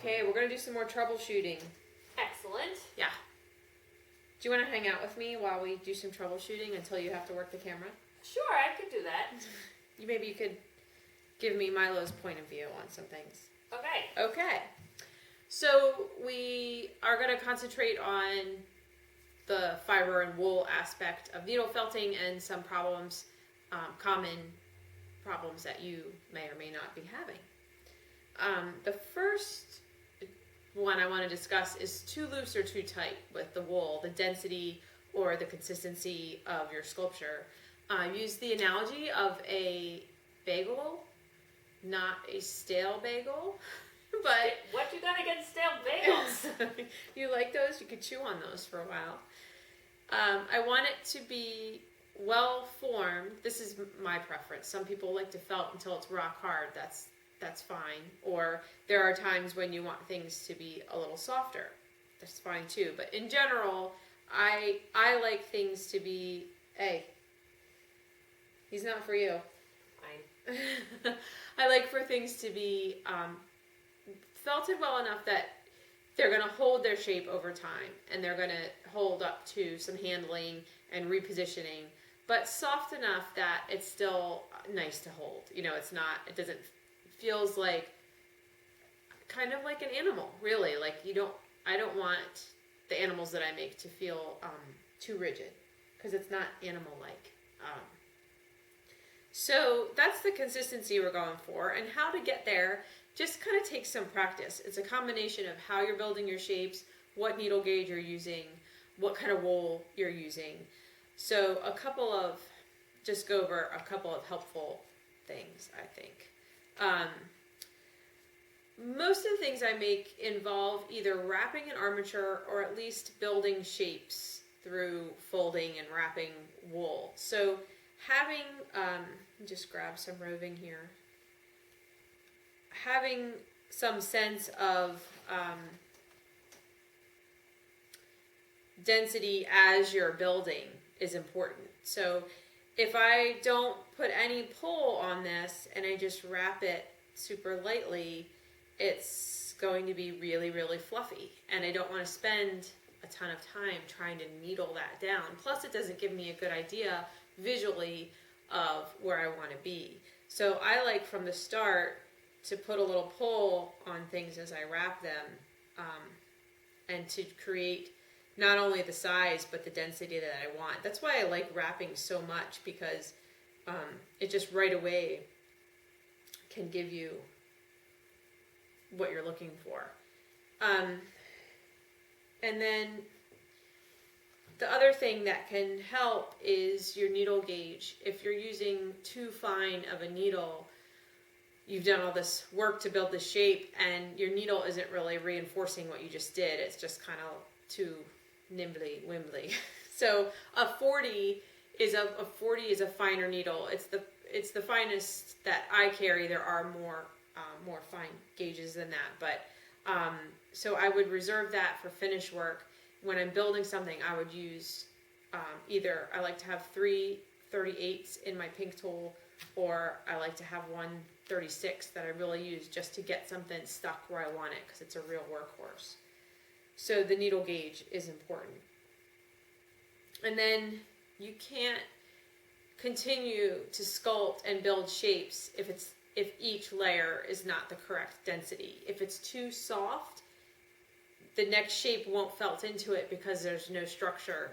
Okay, we're going to do some more troubleshooting. Excellent. Yeah. Do you want to hang out with me while we do some troubleshooting until you have to work the camera? Sure, I could do that. Maybe you could give me Milo's point of view on some things. Okay. Okay. So we are going to concentrate on the fiber and wool aspect of needle felting and some problems, common problems that you may or may not be having. The first one I want to discuss is too loose or too tight with the wool, the density or the consistency of your sculpture. Use the analogy of a bagel, not a stale bagel, but... What you got against stale bagels? You like those? You could chew on those for a while. I want it to be well formed. This is my preference. Some people like to felt until it's rock hard. That's fine. Or there are times when you want things to be a little softer. That's fine too. But in general, I like things to be, hey, he's not for you. Fine. I like for things to be felted well enough that they're going to hold their shape over time, and they're going to hold up to some handling and repositioning, but soft enough that it's still nice to hold. You know, it doesn't, feels like, kind of like an animal, really. Like I don't want the animals that I make to feel too rigid, because it's not animal-like. So that's the consistency we're going for, and how to get there just kind of takes some practice. It's a combination of how you're building your shapes, what needle gauge you're using, what kind of wool you're using. So just go over a couple of helpful things, I think. Most of the things I make involve either wrapping an armature or at least building shapes through folding and wrapping wool. So having, just grab some roving here. Having some sense of density as you're building is important. So if I don't put any pull on this and I just wrap it super lightly, it's going to be really, really fluffy. And I don't want to spend a ton of time trying to needle that down. Plus, it doesn't give me a good idea visually of where I want to be. So I like from the start to put a little pull on things as I wrap them, and to create not only the size but the density that I want. That's why I like wrapping so much, because it just right away can give you what you're looking for. And then the other thing that can help is your needle gauge. If you're using too fine of a needle, you've done all this work to build the shape and your needle isn't really reinforcing what you just did. It's just kind of too nimbly-wimbly. So a 40 is a finer needle. It's the finest that I carry. There are more fine gauges than that, but so I would reserve that for finish work. When I'm building something, I would use either, I like to have 3 38s in my pink tool, or I like to have one 36 that I really use just to get something stuck where I want it, because it's a real workhorse. So the needle gauge is important. And then you can't continue to sculpt and build shapes if each layer is not the correct density. If it's too soft, the next shape won't felt into it because there's no structure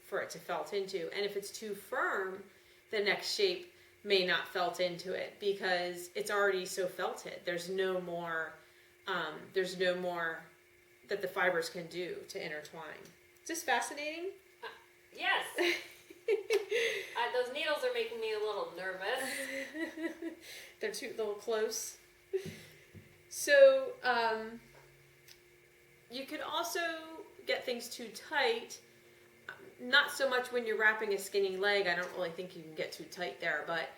for it to felt into. And if it's too firm, the next shape may not felt into it because it's already so felted. There's no more that the fibers can do to intertwine. Is this fascinating? Yes. Those needles are making me a little nervous. They're too little close. So you can also get things too tight. Not so much when you're wrapping a skinny leg. I don't really think you can get too tight there, but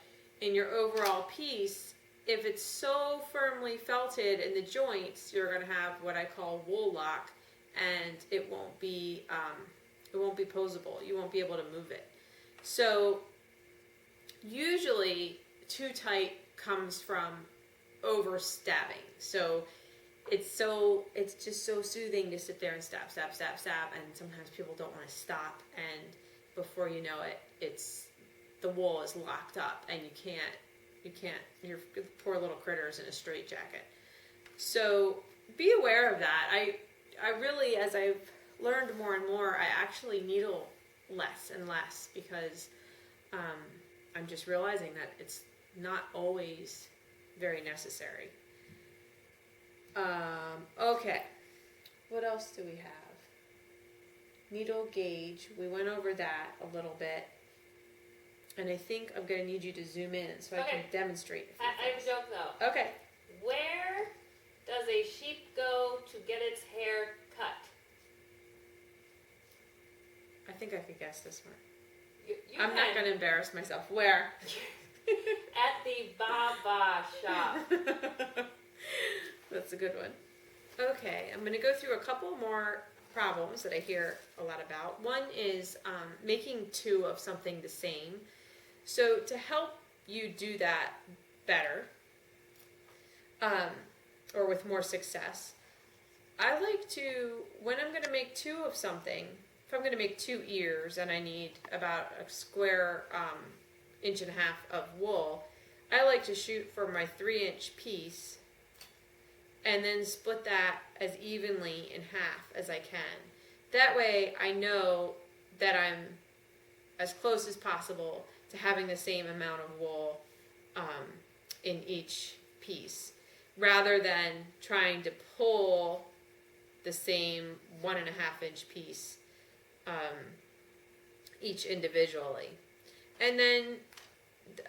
in your overall piece, if it's so firmly felted in the joints, you're going to have what I call wool lock, and it won't be posable. You won't be able to move it. So usually too tight comes from overstabbing. So it's just so soothing to sit there and stab, and sometimes people don't want to stop, and before you know it, the wool is locked up, and you can't, your poor little critters in a straitjacket. So be aware of that. I really, as I've learned more and more, I actually needle less and less because I'm just realizing that it's not always very necessary. Okay, what else do we have? Needle gauge, we went over that a little bit. And I think I'm going to need you to zoom in so I can demonstrate. I have a joke though. Okay. Where does a sheep go to get its hair cut? I think I could guess this one. I'm not going to embarrass myself. Where? At the Baba shop. That's a good one. Okay, I'm going to go through a couple more problems that I hear a lot about. One is making two of something the same. So to help you do that better, or with more success, I like to, when I'm going to make two of something, if I'm going to make 2 ears and I need about a square 1.5 inches of wool, I like to shoot for my 3-inch piece and then split that as evenly in half as I can. That way I know that I'm as close as possible to having the same amount of wool in each piece, rather than trying to pull the same 1.5 inch piece each individually. And then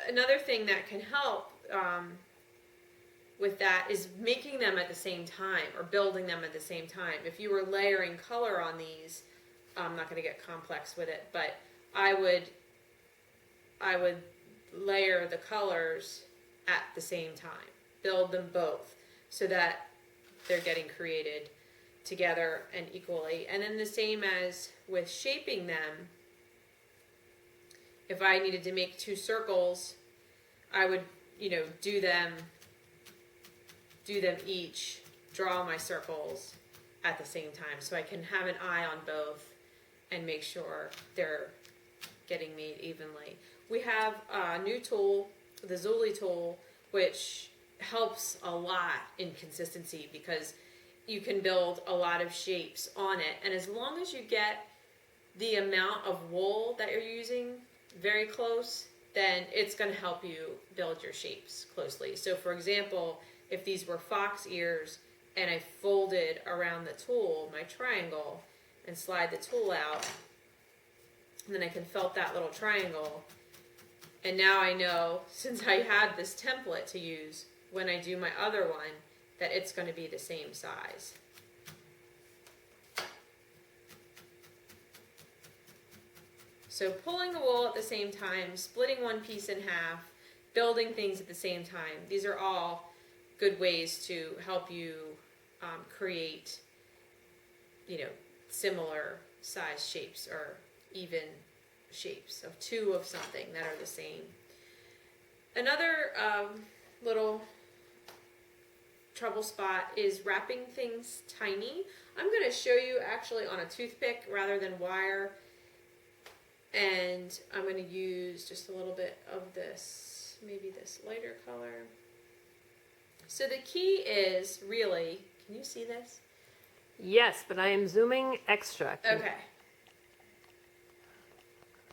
another thing that can help with that is making them at the same time, or building them at the same time. If you were layering color on these, I'm not going to get complex with it, but I would layer the colors at the same time, build them both so that they're getting created together and equally. And then the same as with shaping them, if I needed to make 2 circles, I would, do them each, draw my circles at the same time, so I can have an eye on both and make sure they're getting made evenly. We have a new tool, the Renzulli tool, which helps a lot in consistency because you can build a lot of shapes on it, and as long as you get the amount of wool that you're using very close, then it's going to help you build your shapes closely. So for example, if these were fox ears and I folded around the tool, my triangle, and slide the tool out, and then I can felt that little triangle, and now I know, since I had this template to use when I do my other one, that it's going to be the same size. So pulling the wool at the same time, splitting one piece in half, building things at the same time, these are all good ways to help you create, similar size shapes or even shapes of 2 of something that are the same. Another little trouble spot is wrapping things tiny. I'm going to show you actually on a toothpick rather than wire, and I'm going to use just a little bit of this, maybe this lighter color. So the key is really, can you see this? Yes, but I am zooming extra. Okay.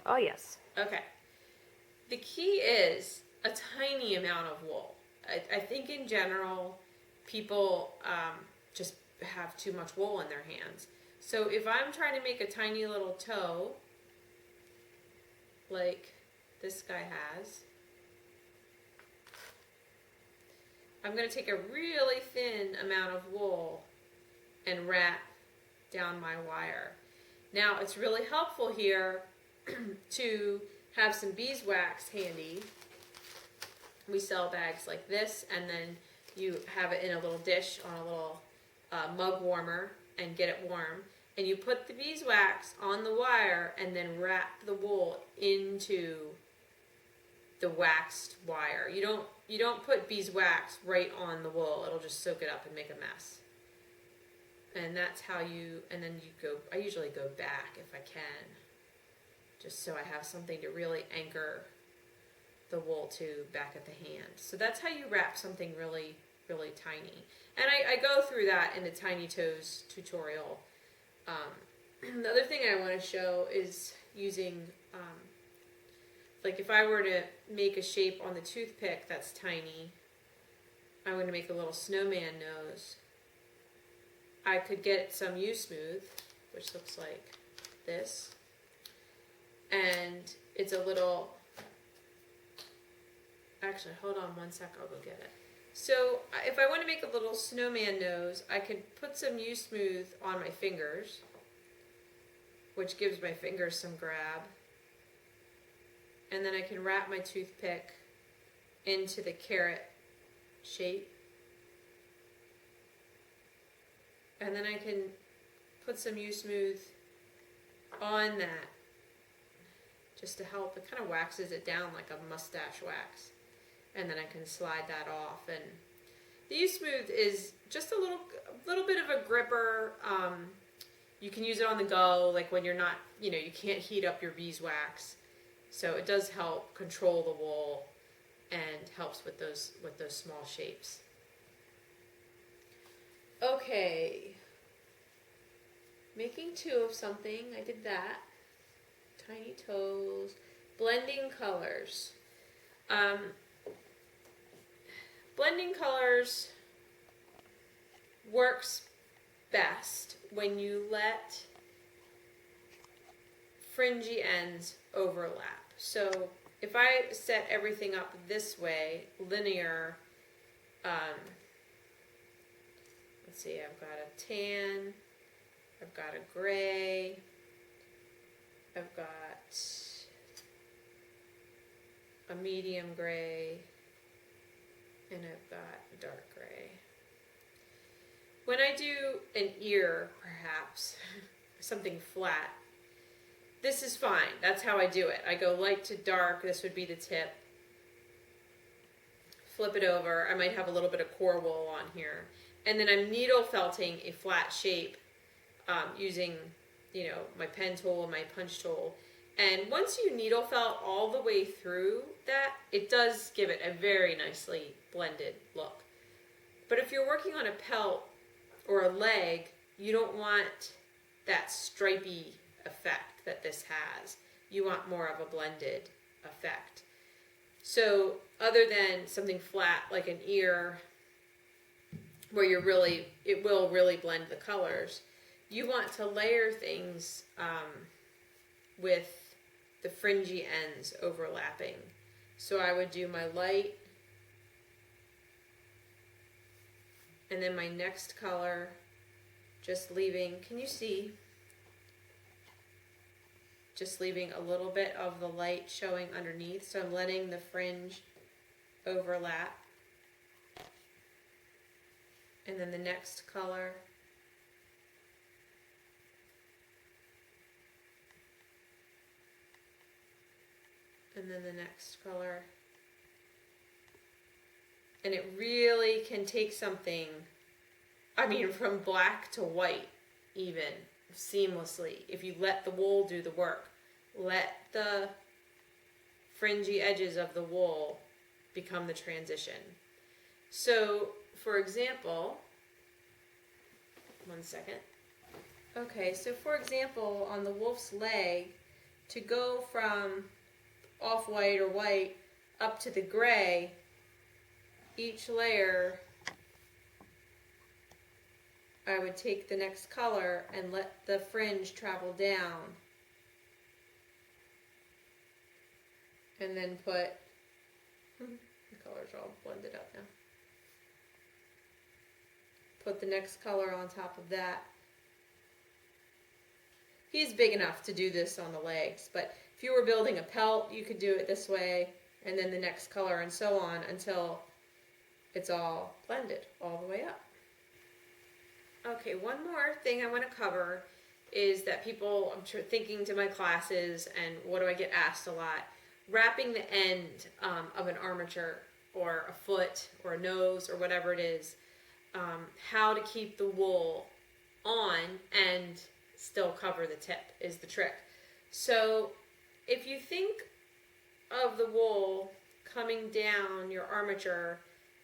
Oh, yes. Okay. The key is a tiny amount of wool. I think in general, people just have too much wool in their hands. So if I'm trying to make a tiny little toe, like this guy has, I'm going to take a really thin amount of wool and wrap down my wire. Now it's really helpful here to have some beeswax handy. We sell bags like this, and then you have it in a little dish on a little mug warmer and get it warm. And you put the beeswax on the wire and then wrap the wool into the waxed wire. You don't put beeswax right on the wool. It'll just soak it up and make a mess. And that's how and then you go, I usually go back if I can, just so I have something to really anchor the wool to back at the hand. So that's how you wrap something really, really tiny. And I go through that in the Tiny Toes tutorial. The other thing I want to show is using, like if I were to make a shape on the toothpick that's tiny, I'm going to make a little snowman nose. I could get some U-Smooth, which looks like this, and it's a little, actually hold on one sec, I'll go get it. So if I want to make a little snowman nose, I could put some U-Smooth on my fingers, which gives my fingers some grab, and then I can wrap my toothpick into the carrot shape. And then I can put some U-Smooth on that just to help. It kind of waxes it down like a mustache wax. And then I can slide that off. And the U-Smooth is just a little bit of a gripper. You can use it on the go, like when you're not, you can't heat up your beeswax. So it does help control the wool and helps with those small shapes. Okay, making two of something, I did that. Tiny toes, blending colors. Blending colors works best when you let fringy ends overlap. So if I set everything up this way, linear, let's see, I've got a tan, I've got a gray, I've got a medium gray, and I've got a dark gray. When I do an ear, perhaps, something flat, this is fine. That's how I do it. I go light to dark, this would be the tip. Flip it over, I might have a little bit of core wool on here. And then I'm needle felting a flat shape using, my pen tool and my punch tool. And once you needle felt all the way through that, it does give it a very nicely blended look. But if you're working on a pelt or a leg, you don't want that stripy effect that this has. You want more of a blended effect. So other than something flat like an ear, where it will really blend the colors, you want to layer things with the fringy ends overlapping. So I would do my light, and then my next color, just leaving, can you see? Just leaving a little bit of the light showing underneath. So I'm letting the fringe overlap. And then the next color. And then the next color. And it really can take something, from black to white even, seamlessly, if you let the wool do the work. Let the fringy edges of the wool become the transition. So, for example, one second. Okay, so for example, on the wolf's leg, to go from off-white or white up to the gray, each layer, I would take the next color and let the fringe travel down. And then put, the colors are all blended up now. Put the next color on top of that. He's big enough to do this on the legs, but if you were building a pelt, you could do it this way, and then the next color, and so on until it's all blended all the way up. Okay, one more thing I want to cover is that people, I'm sure, thinking to my classes, and what do I get asked a lot, wrapping the end of an armature or a foot or a nose or whatever it is, how to keep the wool on and still cover the tip is the trick. So if you think of the wool coming down your armature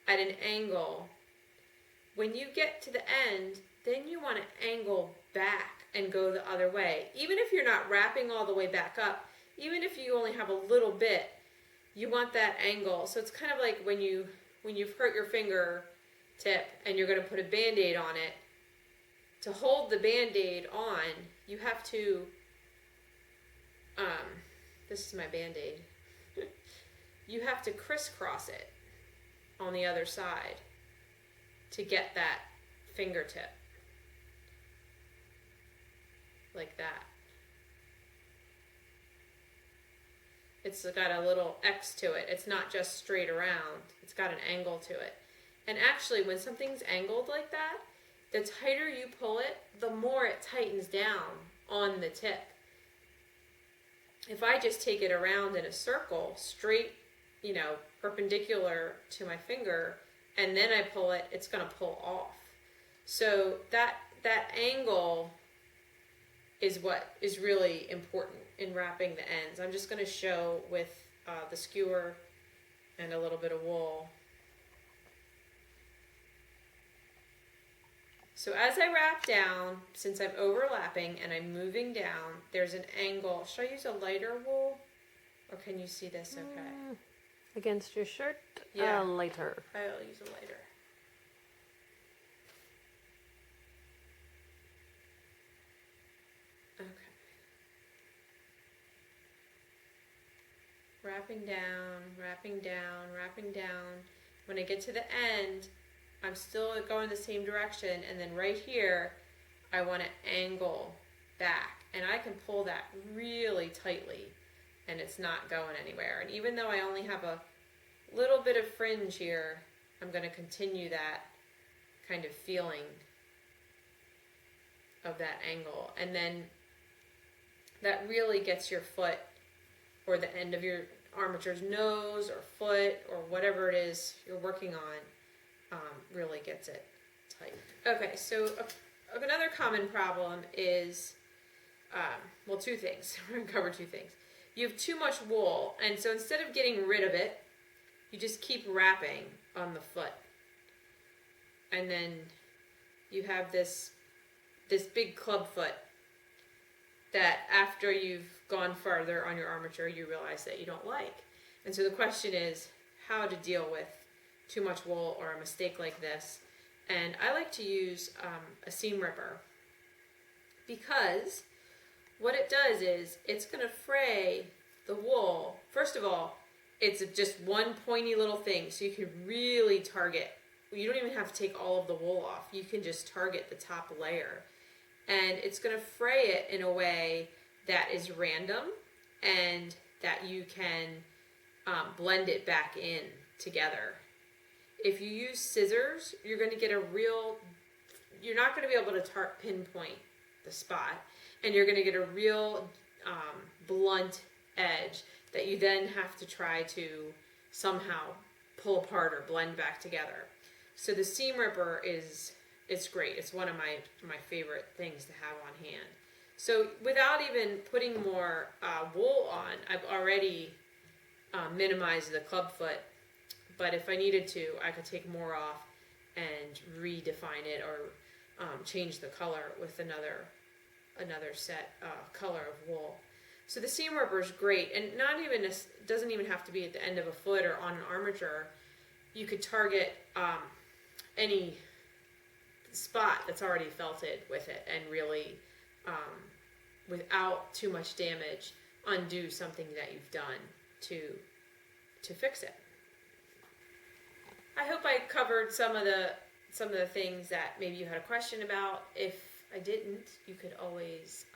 at an angle, when you get to the end, then you want to angle back and go the other way. Even if you're not wrapping all the way back up, even if you only have a little bit, you want that angle. So it's kind of like when you've hurt your finger tip and you're going to put a Band-Aid on it. To hold the Band-Aid on, you have to, this is my Band-Aid. You have to crisscross it on the other side to get that fingertip. Like that. It's got a little X to it. It's not just straight around. It's got an angle to it. And actually, when something's angled like that, the tighter you pull it, the more it tightens down on the tip. If I just take it around in a circle, straight, perpendicular to my finger, and then I pull it, it's going to pull off. So that angle is what is really important in wrapping the ends. I'm just going to show with the skewer and a little bit of wool. So as I wrap down, since I'm overlapping and I'm moving down, there's an angle. Should I use a lighter wool? Or can you see this okay? Against your shirt? Yeah. Lighter. I'll use a lighter. Okay. Wrapping down, wrapping down, wrapping down. When I get to the end, I'm still going the same direction, and then right here, I want to angle back, and I can pull that really tightly, and it's not going anywhere. And even though I only have a little bit of fringe here, I'm going to continue that kind of feeling of that angle, and then that really gets your foot or the end of your armature's nose or foot or whatever it is you're working on. Really gets it tight. Okay, so another common problem is, two things. We're going to cover two things. You have too much wool, and so instead of getting rid of it, you just keep wrapping on the foot. And then you have this big club foot that after you've gone farther on your armature, you realize that you don't like. And so the question is how to deal with too much wool or a mistake like this. And I like to use a seam ripper, because what it does is it's going to fray the wool. First of all, it's just one pointy little thing, so you can really target. You don't even have to take all of the wool off. You can just target the top layer. And it's going to fray it in a way that is random and that you can blend it back in together. If you use scissors, you're going to get you're not going to be able to pinpoint the spot, and you're going to get a real blunt edge that you then have to try to somehow pull apart or blend back together. So the seam ripper it's great. It's one of my favorite things to have on hand. So without even putting more wool on, I've already minimized the club foot. But if I needed to, I could take more off and redefine it or change the color with another set color of wool. So the seam ripper is great, and doesn't even have to be at the end of a foot or on an armature. You could target any spot that's already felted with it, and really, without too much damage, undo something that you've done to fix it. I hope I covered some of the things that maybe you had a question about. If I didn't, you could always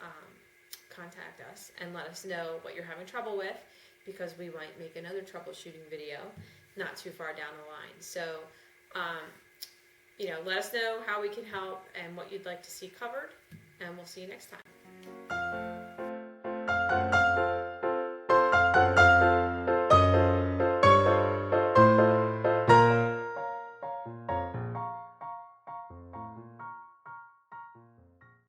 contact us and let us know what you're having trouble with, because we might make another troubleshooting video not too far down the line. So, let us know how we can help and what you'd like to see covered, and we'll see you next time.